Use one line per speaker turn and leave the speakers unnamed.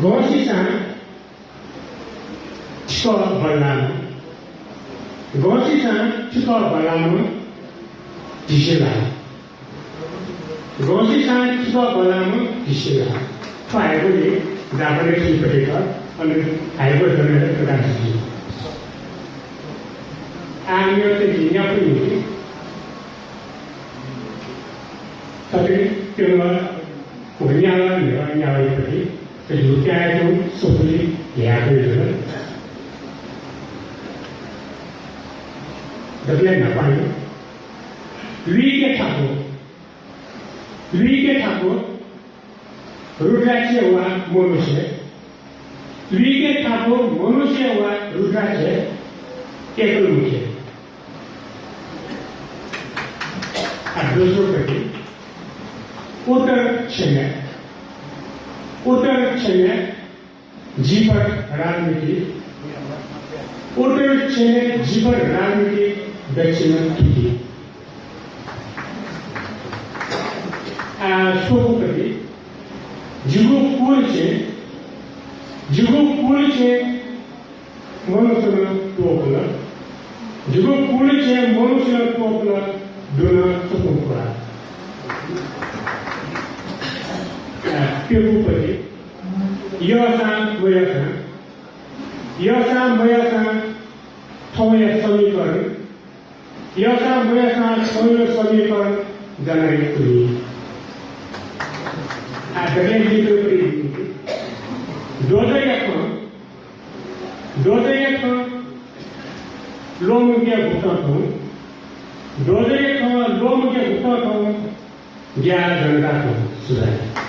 거시상 치과 발람 거시상 치과 발람은 디실라 거시상 치과 발람은 디실라 또 알고니 나발의 실패가 어느 알고 전에 들어가시지 아니었던 인양분이 사실 그와 고ኛ는 여ኛ의 그리고 깨도 소리 예약을 đợt 나와요. 위계 타고 루드라체와 모노시에 위계 타고 모노시에와 루드라체 깨끗 무게 दूसरों उत्तर चेन्नई जीपर राजनीति उत्तर चेन्नई जीपर राजनीति दक्षिण की सोपोकरी जुगु कुल से मनुष्य टोकला जुगु कुल से मनुष्य टोकला दोनों सोपोकरा पेपुपति यसा थोय समीकरण थोय समीकरण जनाई कुनी आदरणीय जितुपति दोजयक लोमुगे भूतातो दोजयक लोमुगे भूतातो ज्ञान जनता को सुधार